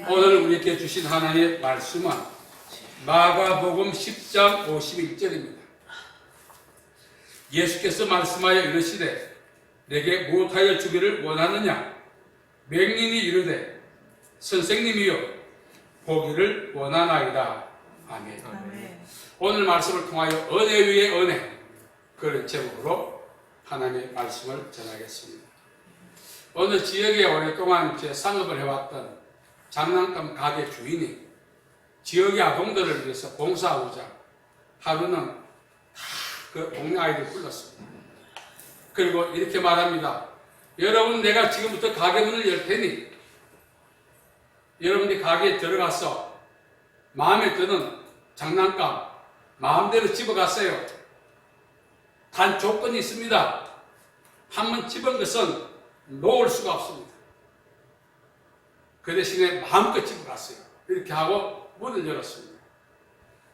오늘 우리에게 주신 하나님의 말씀은 마가복음 10장 51절입니다. 예수께서 말씀하여 이르시되 내게 무엇하여 주기를 원하느냐? 맹인이 이르되 선생님이여 보기를 원하나이다. 아멘. 오늘 말씀을 통하여 은혜 위에 은혜, 그런 제목으로 하나님의 말씀을 전하겠습니다. 어느 지역에 오랫동안 제 상업을 해왔던 장난감 가게 주인이 지역의 아동들을 위해서 봉사하고자 하루는 다 그 동네 아이들 불렀습니다. 그리고 이렇게 말합니다. 여러분, 내가 지금부터 가게 문을 열 테니 여러분들이 가게에 들어가서 마음에 드는 장난감 마음대로 집어갔어요. 단 조건이 있습니다. 한번 집은 것은 놓을 수가 없습니다. 그 대신에 마음껏 집어갔어요. 이렇게 하고 문을 열었습니다.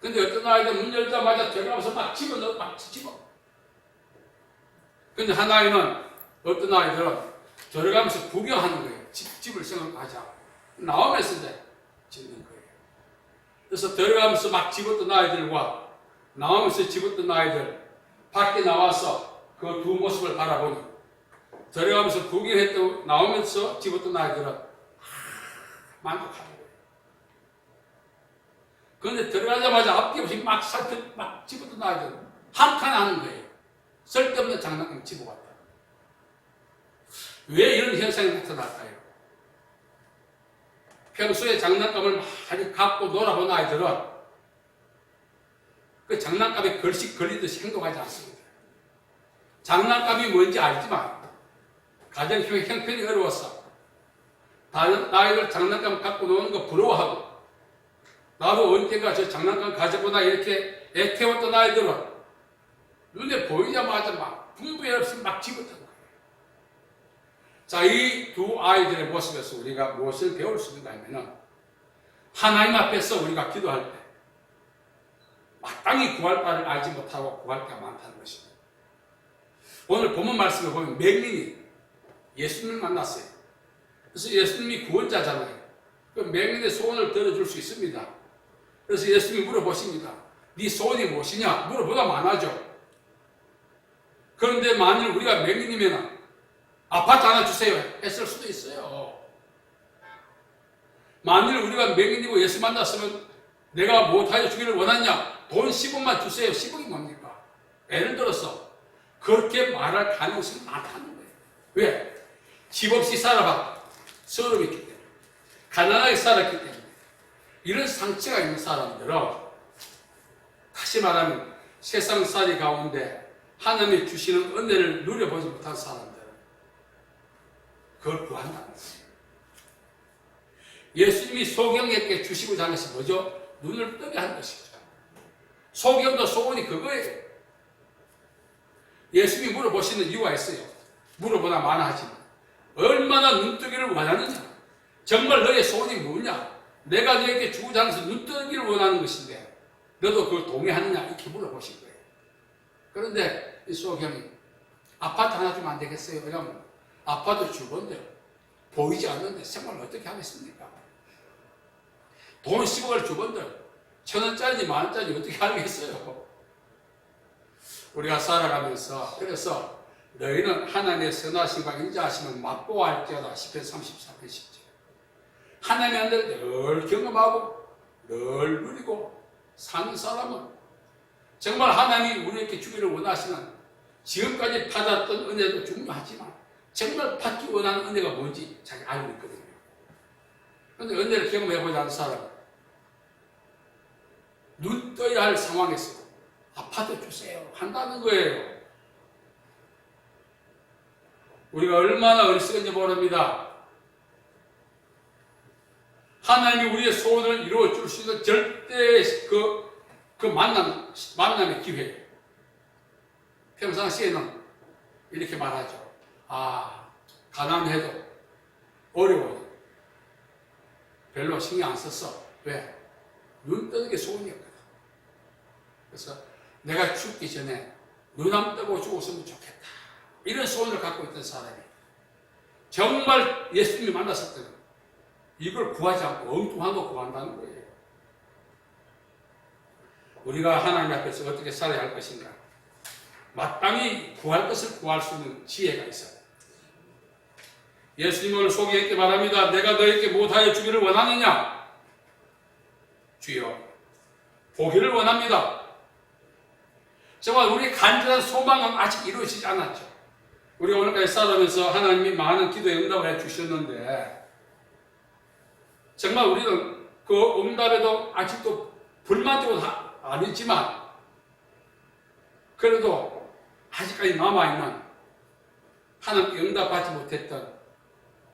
근데 어떤 아이들 문 열자마자 들어가면서 막 집어넣어, 막 집어. 근데 한 아이는, 어떤 아이들은 들어가면서 구경하는 거예요. 집을 생각하지 않고. 나오면서 이제 짓는 거예요. 그래서 들어가면서 막 집었던 아이들과 나오면서 집었던 아이들, 밖에 나와서 그 두 모습을 바라보니 들어가면서 구경했던, 나오면서 집었던 아이들은 만족하는 거예요. 그런데 들어가자마자 앞뒤 없이 막 집었던 아이들은 한탄 하는 거예요. 쓸데없는 장난감 집어갔다. 왜 이런 현상이 나타날까요? 평소에 장난감을 많이 갖고 놀아본 아이들은 그 장난감에 걸씩 걸리듯이 행동하지 않습니다. 장난감이 뭔지 알지만 가정 형편이 어려워서 다른 아이들 장난감 갖고 노는 거 부러워하고, 나도 언젠가 저 장난감 가져보나 이렇게 애태웠던 아이들은 눈에 보이자마자 막 분별 없이 막 집었던 거예요. 자, 이 두 아이들의 모습에서 우리가 무엇을 배울 수 있는가 하면은, 하나님 앞에서 우리가 기도할 때 마땅히 구할 바를 알지 못하고 구할 때가 많다는 것입니다. 오늘 본문 말씀을 보면 맹인이 예수님을 만났어요. 그래서 예수님이 구원자잖아요. 그 맹인의 소원을 들어줄 수 있습니다. 그래서 예수님이 물어보십니다. 네 소원이 무엇이냐? 물어보다 많아져. 그런데 만일 우리가 맹인이면 아파트 하나 주세요 했을 수도 있어요. 만일 우리가 맹인이고 예수 만났으면 내가 무엇하여 주기를 원하냐? 돈 10억만 주세요. 10억이 뭡니까? 예를 들어서 그렇게 말할 가능성이 많다는 거예요. 왜? 집 없이 살아봤고 서름이 있기 때문에, 가난하게 살았기 때문에, 이런 상처가 있는 사람들은, 다시 말하면 세상살이 가운데 하나님이 주시는 은혜를 누려보지 못한 사람들은 그걸 구한다는 거예요. 예수님이 소경에게 주시고자 하는 것이 뭐죠? 눈을 뜨게 한 것이죠. 소경도 소원이 그거예요. 예수님이 물어보시는 이유가 있어요. 물어보나 마나 하지만 얼마나 눈뜨기를 원하느냐? 정말 너의 소원이 뭐냐? 내가 너에게 주고자 하는 것은 눈뜨기를 원하는 것인데 너도 그걸 동의하느냐? 이렇게 물어보신 거예요. 그런데 이 소경이 아파트 하나 주면 안 되겠어요? 왜냐하면 아파트 주건데 보이지 않는데 생활을 어떻게 하겠습니까? 돈 10억을 주건데 1,000원짜리인지 10,000원짜리인지 어떻게 알겠어요? 우리가 살아가면서, 그래서 너희는 하나님의 선하심과 인자하심을 맛보아할지어다 10편 34편 10절. 하나님의 은혜를 늘 경험하고 늘 누리고 사는 사람은 정말 하나님이 우리에게 주기를 원하시는, 지금까지 받았던 은혜도 중요하지만 정말 받기 원하는 은혜가 뭔지 잘 알고 있거든요. 그런데 은혜를 경험해보지 않은 사람은 눈 떠야 할 상황에서 아파트 주세요 한다는 거예요. 우리가 얼마나 어리석은지 모릅니다. 하나님이 우리의 소원을 이루어 줄 수 있는 절대 그 만남의 기회. 평상시에는 이렇게 말하죠. 가난해도 어려워도 별로 신경 안 썼어. 왜? 눈 뜨는 게 소원이었거든. 그래서 내가 죽기 전에 눈 안 뜨고 죽었으면 좋겠다. 이런 소원을 갖고 있던 사람이 정말 예수님이 만났을 때는 이걸 구하지 않고 엉뚱한 거 구한다는 거예요. 우리가 하나님 앞에서 어떻게 살아야 할 것인가? 마땅히 구할 것을 구할 수 있는 지혜가 있어요. 예수님을 소개했기 바랍니다. 내가 너에게 못하여 주기를 원하느냐? 주여, 보기를 원합니다. 정말 우리의 간절한 소망은 아직 이루어지지 않았죠. 우리가 오늘까지 살아가면서 하나님이 많은 기도에 응답을 해주셨는데 정말 우리는 그 응답에도 아직도 불만족은 아니지만 그래도 아직까지 남아있는 하나님께 응답받지 못했던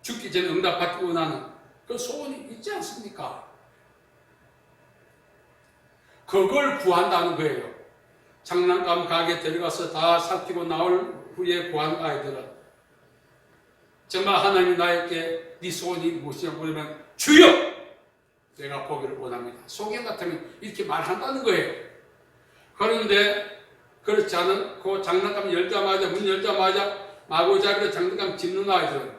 죽기 전에 응답받기 원하는 그 소원이 있지 않습니까? 그걸 구한다는 거예요. 장난감 가게 데려가서 다 살피고 나올 후에 구한 아이들은 정말 하나님이 나에게 네 소원이 무엇이냐고 물으면 주여! 내가 보기를 원합니다. 소개 같으면 이렇게 말한다는 거예요. 그런데 그렇지 않은 그 장난감 열자마자 문 열자마자 마구잡이로 장난감 짚는 아이들은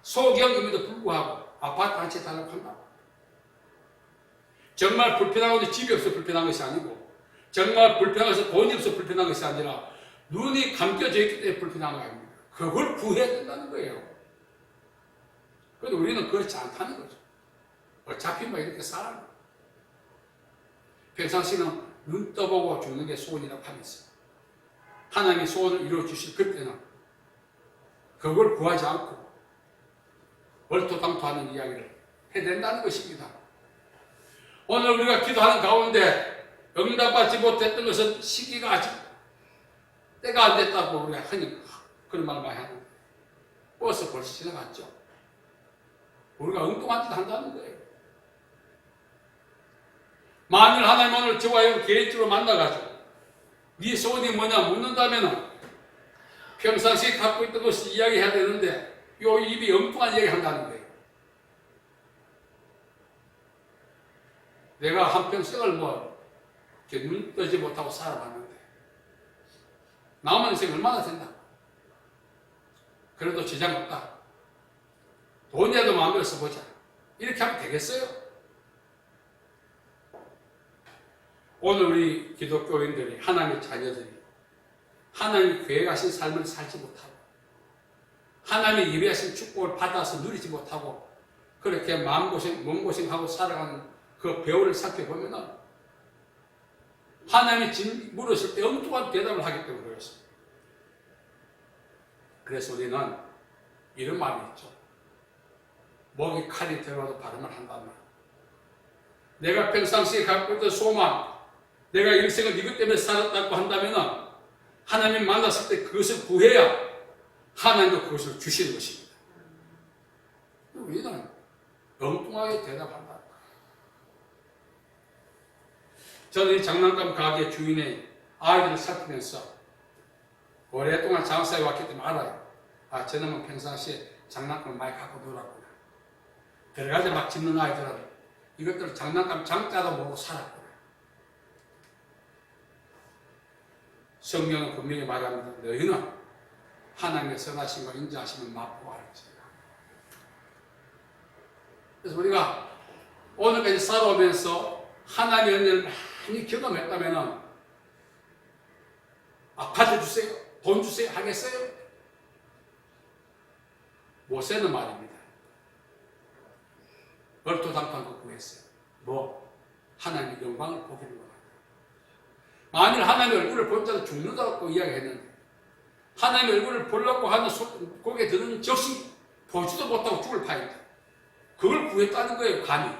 소경임에도 불구하고 아파트 한 채 달라고 한다. 정말 불편한 것이 집이 없어 불편한 것이 아니고 정말 불편해서 돈이 없어 불편한 것이 아니라 눈이 감겨져 있기 때문에 불편한 거 아닙니까? 그걸 구해야 된다는 거예요. 그런데 우리는 그렇지 않다는 거죠. 어차피 뭐 이렇게 살아요. 평상시는 눈 떠보고 죽는 게 소원이라고 하면서 하나님이 소원을 이루어주실 그때는 그걸 구하지 않고 얼토당토하는 이야기를 해야 된다는 것입니다. 오늘 우리가 기도하는 가운데 응답받지 못했던 것은 시기가 아직 때가 안 됐다고 우리가 흔히 그런 말 많이 하는데 벌써 지나갔죠. 우리가 엉뚱한 짓 한다는 거예요. 만일 하나님 오늘 저와 개인적으로 만나가지고 네 소원이 뭐냐 묻는다면 평상시에 갖고 있던 것을 이야기해야 되는데 요 입이 엉뚱한 이야기 한다는 거예요. 내가 한평생을 눈 뜨지 못하고 살아봤는데 남은 인생 얼마나 된다. 그래도 지장 없다. 돈이라도 마음대로 써보자. 이렇게 하면 되겠어요? 오늘 우리 기독교인들이 하나님의 자녀들이 하나님이 계획하신 삶을 살지 못하고 하나님이 예배하신 축복을 받아서 누리지 못하고 그렇게 몸고생하고 살아가는 그 배우를 살펴보면 하나님이 물었을 때 엉뚱한 대답을 하기 때문에 그렇습니다. 그래서 우리는 이런 말이 있죠. 목이 칼이 들어가도 발음을 한단 말이에요. 내가 평상시에 갖고 있던 소망, 내가 일생을 이것 때문에 살았다고 한다면 하나님 만났을 때 그것을 구해야 하나님도 그것을 주시는 것입니다. 우리는 엉뚱하게 대답한다. 저는 이 장난감 가게 주인의 아이들을 살피면서 오랫동안 장사해 왔기 때문에 알아요. 아, 저놈은 평상시에 장난감을 많이 갖고 놀았구나. 들어가자 막 짚는 아이들은 이것들을 장난감 장자도 모르고 살았구나. 성경은 분명히 말합니다. 너희는 하나님의 선하신 걸 인정하시면 맛보아 알지라. 그래서 우리가 오늘까지 살아오면서 하나님의 은혜를 많이 경험했다면 아파트 주세요, 돈 주세요 하겠어요? 모세는 말입니다. 얼토당토한 거 구했어요. 하나님의 영광을 보기를 원한다. 만일 하나님의 얼굴을 본 자는 죽는다고 이야기했는데 하나님의 얼굴을 보려고 하는 고개 드는 즉시 보지도 못하고 죽을 파인다. 그걸 구했다는 거예요. 감히.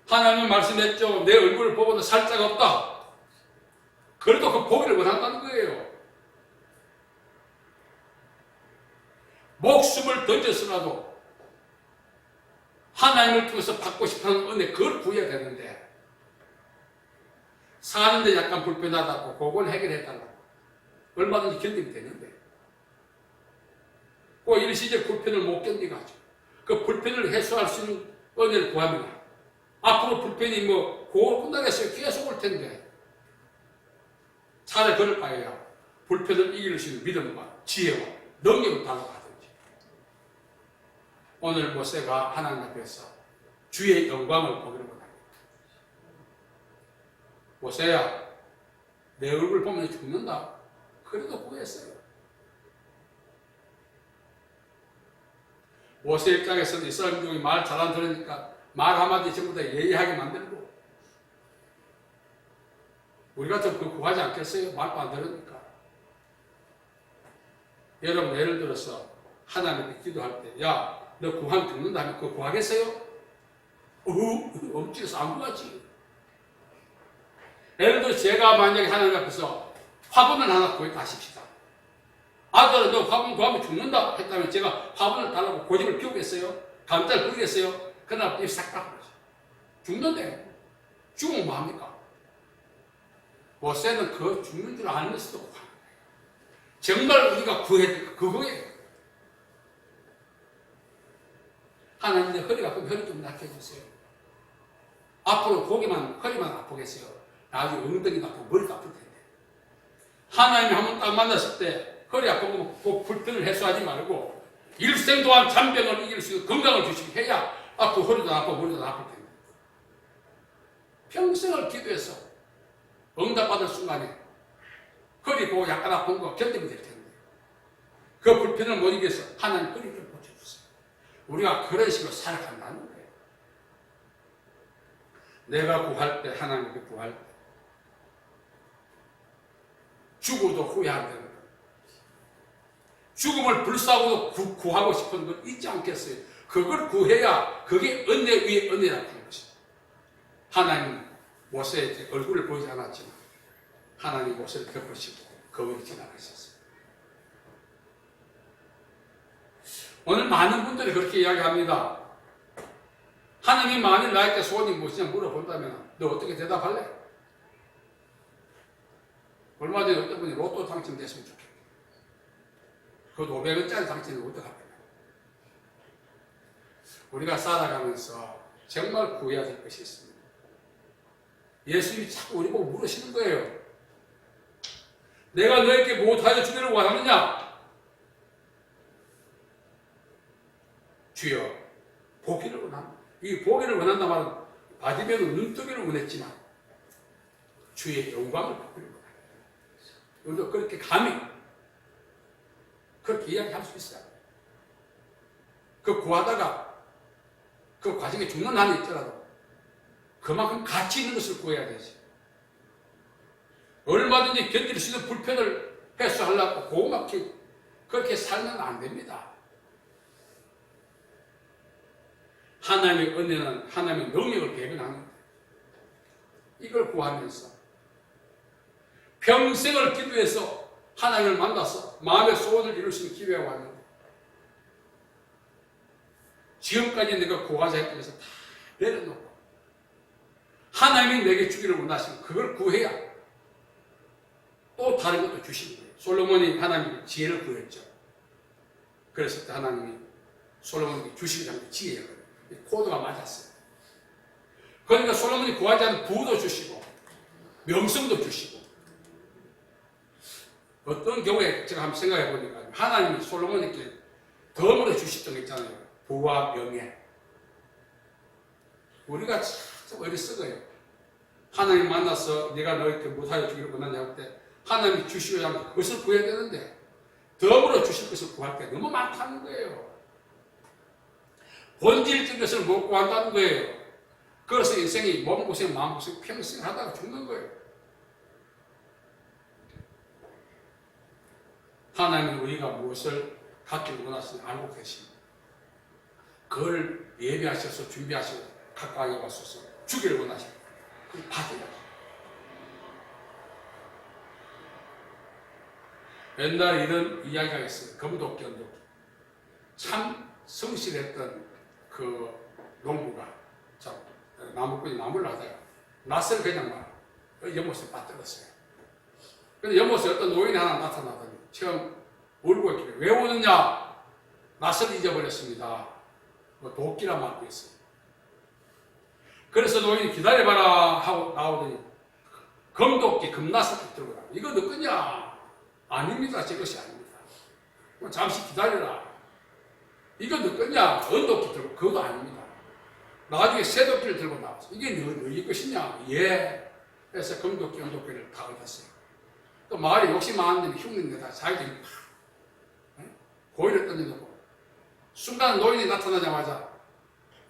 하나님은 말씀했죠. 내 얼굴을 보고도 살 자가 없다. 그래도 그 보기를 원한다는 거예요. 목숨을 던져서라도 하나님을 통해서 받고 싶어하는 은혜 그걸 구해야 되는데 사는데 약간 불편하다고 그걸 해결해달라고 얼마든지 견디면 되는데 꼭 일시적 불편을 못 견디가지고 그 불편을 해소할 수 있는 은혜를 구합니다. 앞으로 불편이 그걸 끝나겠어요. 계속 올 텐데 차라리 그럴 바에야 불편을 이길 수 있는 믿음과 지혜와 능력을 달라고 하든지 오늘 모세가 하나님 앞에서 주의 영광을 보기를 원합니다. 모세야, 내 얼굴 보면 죽는다. 그래도 구했어요. 모세 입장에서는 이스라엘 민족이 말 잘 안 들으니까 말 한마디 전부 다 예의하게 만들고, 우리 같으면 그거 구하지 않겠어요? 말도 안 들으니까. 여러분, 예를 들어서 하나님께 기도할 때, 야, 너 구하면 죽는다 하면 그거 구하겠어요? 엄지에서 안 구하지. 예를 들어 제가 만약에 하나님 앞에서 화분을 하나 구했다 하십시다. 아들아, 너 화분 구하면 죽는다 했다면 제가 화분을 달라고 고집을 피우겠어요? 감자를 뿌리겠어요? 그날 입 싹 닦아버리죠. 죽는데 죽으면 뭐합니까? 모세는 그 죽는 줄 알면서도 구하는 거예요. 정말 우리가 구해야 될 그거예요. 하나님, 내 허리가 아프면 허리 좀 낫게 해주세요. 앞으로 허리만 아프겠어요. 나중에 엉덩이도 아프고 머리도 아플 텐데. 하나님이 한번 딱 만났을 때 허리 아픈 거 그 불편을 해소하지 말고 일생 동안 잔병을 이길 수 있는 건강을 주시게 해야 앞으로 허리도 아프고 머리도 아플 텐데. 평생을 기도해서 응답받을 순간에 허리 보고 약간 아픈 거 견디면 될 텐데 그 불편을 못 이겨서 하나님 허리를 고쳐주세요. 우리가 그런 식으로 살아간다는 거예요. 내가 구할 때, 하나님께 구할 때 죽어도 후회 안 되는 거예요. 죽음을 불사하고도 구하고 싶은 걸 잊지 않겠어요. 그걸 구해야 그게 은혜 위에 은혜라고 하는 것이죠. 하나님은 모세의 얼굴을 보이지 않았지만 하나님 모세를 덮으시고 거울이 지나가셨어요. 오늘 많은 분들이 그렇게 이야기합니다. 하나님이 만일 나에게 소원이 무엇이냐 물어본다면 너 어떻게 대답할래? 얼마 전에 어떤 분이 로또 당첨됐으면 좋겠다. 그것도 500원짜리 당첨이 어떡합니까? 우리가 살아가면서 정말 구해야 될 것이 있습니다. 예수님이 자꾸 우리 보고 물으시는 거예요. 내가 너에게 무엇하여 주기를 원하느냐? 주여, 보기를 원합니다. 이 보기를 원한다 말은 바디메는 눈뜨기를 원했지만 주의 영광을 보기를 원합니다. 우리도 그렇게 감히 그렇게 이야기할 수 있어요. 그 구하다가 그 과정에 죽는 한이 있더라도 그만큼 가치 있는 것을 구해야 되지. 얼마든지 견딜 수 있는 불편을 해소하려고 고맙게 그렇게 살면 안 됩니다. 하나님의 은혜는 하나님의 능력을 대변하는 거예요. 이걸 구하면서 평생을 기도해서 하나님을 만나서 마음의 소원을 이룰 수 있는 기회가 왔는데 지금까지 내가 구하자 했던 것을 다 내려놓고 하나님이 내게 주기를 원하시면 그걸 구해야 또 다른 것도 주시는 거예요. 솔로몬이 하나님께 지혜를 구했죠. 그랬을 때 하나님이 솔로몬에게 주시기 전에 지혜가 코드가 맞았어요. 그러니까 솔로몬이 구하지 않은 부도 주시고 명성도 주시고 어떤 경우에 제가 한번 생각해 보니까 하나님이 솔로몬에게 덤으로 주셨던 게 있잖아요. 부와 명예. 우리가 참 어리석어요. 하나님 만나서 내가 너에게 무사히 주기를 원하냐 할 때 하나님이 주시고자 하면 그것을 구해야 되는데 덤으로 주실 것을 구할 때 너무 많다는 거예요. 본질적인 것을 못 구한다는 거예요. 그래서 인생이 몸고생, 마음고생 평생 하다가 죽는 거예요. 하나님은 우리가 무엇을 갖기를 원하시는지 알고 계십니다. 그걸 예비하셔서 준비하시고 가까이 와서 주기를 원하십니다. 그걸 받으라. 옛날에 이런 이야기가 있어요. 검도끼, 언도끼. 참 성실했던 그 농부가 나무꾼이 나무를 하다가 낯을 그냥 막 연못에 빠뜨렸어요. 근데 연못에 어떤 노인이 하나 나타나더니 처음 울고 있길래 왜 우느냐? 낯을 잊어버렸습니다. 뭐 도끼라 말고 있어요. 그래서 노인이 기다려봐라 하고 나오더니 검도끼, 금낯을 들고 나와. 이거 너 거냐? 아닙니다. 제 것이 아닙니다. 잠시 기다려라. 이거 너 거냐? 언도끼 들고. 그것도 아닙니다. 나중에 쇠도끼를 들고 나왔어. 이게 너희 것이냐? 예. 그래서 금도끼, 은도끼를 다 얻었어요. 또 마을에 욕심 많은 데는 흉내 내다 자기들이 팍 고의를 던져놓고 순간 노인이 나타나자마자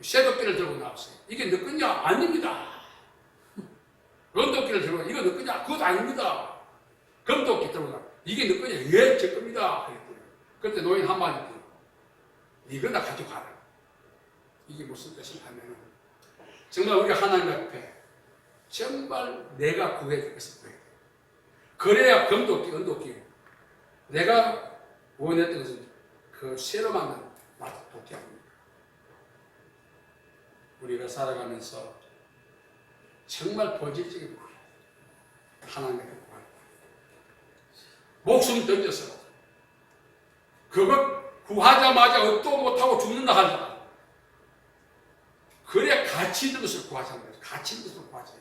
쇠도끼를 들고 나왔어요. 이게 너 거냐? 아닙니다. 은도끼를 들고 이거 너 거냐? 그것도 아닙니다. 금도끼 들고 나. 이게 너 거냐? 예, 제 겁니다. 그때 노인 한마디 들고 이거나 가져가라. 이게 무슨 뜻인가 하면은 정말 우리 하나님 앞에 정말 내가 구해야 될 것을 구해야 돼. 그래야 금도끼, 은도끼 내가 원했던 것은 그 쇠로 만든 도끼 아닙니까? 우리가 살아가면서 정말 본질적인 구해 하나님 앞에 구하는 목숨 던져서 그거 구하자마자 얻도 못하고 죽는다 하잖아. 그래야 가치 있는 것을 구하자는 거죠. 가치 있는 것을 구하자.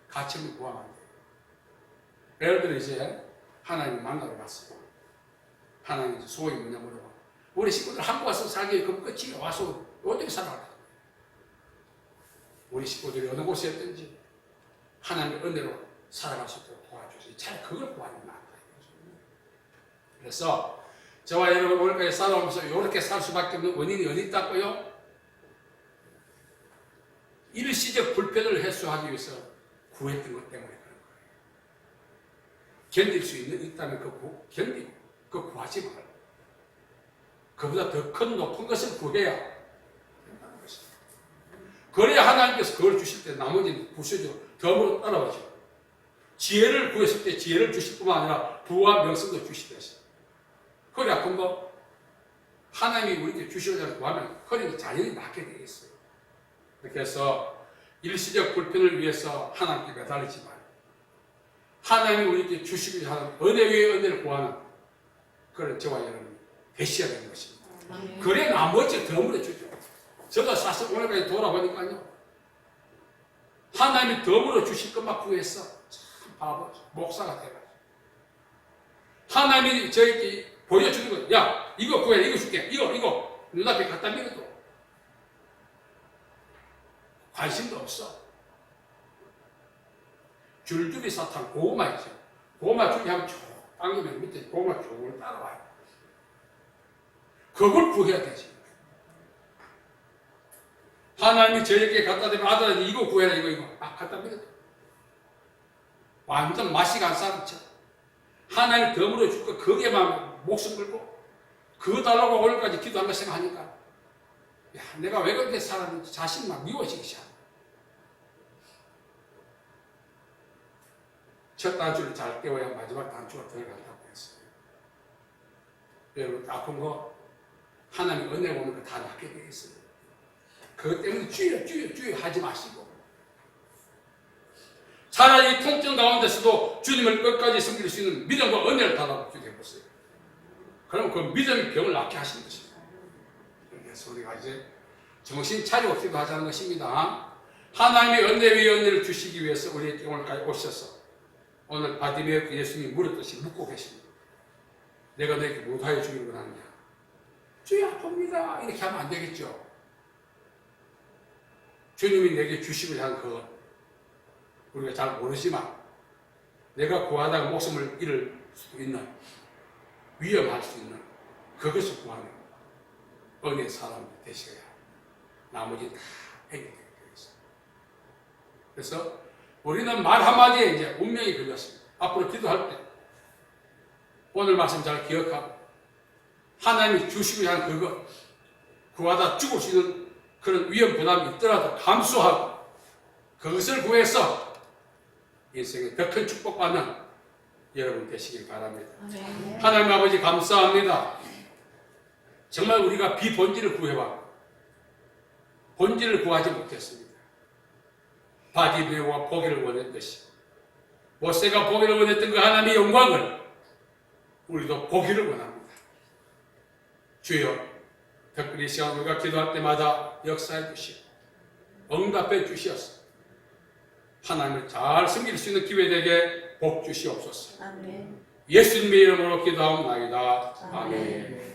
가치 있는 구하면 안 돼요. 예를 들어 이제 하나님을 만나러 갔어요. 하나님 소원이 뭐냐 물어봐. 우리 식구들 한국 와서 살기 그럼 끝이야. 와서 어떻게 살아갈까? 우리 식구들이 어느 곳에 있든지 하나님의 은혜로 살아갈 수 있도록 도와주세요. 차라리 그걸 구하는 게 낫다. 그래서 저와 여러분 오늘까지 살아오면서 이렇게 살 수밖에 없는 원인이 어디 있다고요? 일시적 불편을 해소하기 위해서 구했던 것 때문에 그런 거예요. 견딜 수 있다면 견디고 그거 구하지 말고 그보다 더 큰 높은 것을 구해야 된다는 것입니다. 그래야 하나님께서 그걸 주실 때 나머지는 부수죠. 덤으로 따라오죠. 지혜를 구했을 때 지혜를 주실 뿐만 아니라 부와 명성도 주시듯이. 허리 아픈 거 하나님이 우리에게 주시고자 구하면 허리는 자연히 낫게 되어 있어요. 그래서 일시적 불편을 위해서 하나님께 매달리지 말고 하나님이 우리에게 주시고자 하는 은혜 위에 은혜를 구하는 그런 저와 여러분이 되셔야 되는 것입니다. 그래 나머지 덤으로 주죠. 저도 사실 오늘까지 돌아보니까요. 하나님이 덤으로 주실 것만 구했어. 참 바보 목사가 돼가지고 하나님이 저에게 보여주는 거예요. 야, 이거 구해, 이거 줄게. 이거 눈앞에 갖다 밀어도 관심도 없어. 줄줄이 사탕, 고구마 있죠. 고구마 줄기 하면 쭉 당기면 밑에 고구마 쭉 따라와요. 그걸 구해야 되지. 하나님이 저에게 갖다 대면 아들아 이거 구해라 이거 갖다 밀어도 완전 맛이 간 사람처럼 하나님 덤으로 줄 거 거기에만 목숨 걸고 그거 달라고 오늘까지 기도한 거 생각하니까 야 내가 왜 그렇게 살았는지 자신만 미워지기 시작합니다. 첫 단추를 잘 떼어야 마지막 단추가 들어간다고 했어요. 여러분 아픈 거 하나님 은혜 오는 거 다 낫게 되어 있어요. 그것 때문에 주여 하지 마시고 차라리 통증 가운데서도 주님을 끝까지 섬길 수 있는 믿음과 은혜를 달라고 기도해보세요. 그럼 그 믿음이 병을 낫게 하시는 것입니다. 그래서 우리가 이제 정신 차리고 기도하자는 것입니다. 하나님의 은혜 위에 은혜를 주시기 위해서 우리에게 오늘까지 오셔서 오늘 바디메어 예수님이 물었듯이 묻고 계십니다. 내가 너에게 못하여 주기를 원하느냐? 주여 아픕니다. 이렇게 하면 안 되겠죠. 주님이 내게 주시고자 하는 그것 우리가 잘 모르지만 내가 구하다가 목숨을 잃을 수도 있는 위험할 수 있는 그것을 구하는 은혜의 사람이 되셔야 나머지 다 해결되게 되어 있습니다. 그래서 우리는 말 한마디에 이제 운명이 걸렸습니다. 앞으로 기도할 때 오늘 말씀 잘 기억하고 하나님이 주시고자 하는 그것 구하다 죽을 수 있는 그런 위험 부담이 있더라도 감수하고 그것을 구해서 인생에 더 큰 축복받는 여러분 되시길 바랍니다. 네. 하나님 아버지 감사합니다. 정말 우리가 비본질을 구해왔고 본질을 구하지 못했습니다. 바디메어와 보기를 원했듯이 모세가 보기를 원했던 그 하나님의 영광을 우리도 보기를 원합니다. 주여 특별히 시간 우리가 기도할 때마다 역사해 주시고 응답해 주시옵소서. 하나님을 잘 섬길 수 있는 기회 되게 복 주시옵소서. 아멘. 예수님의 이름으로 기도하옵나이다. 아멘.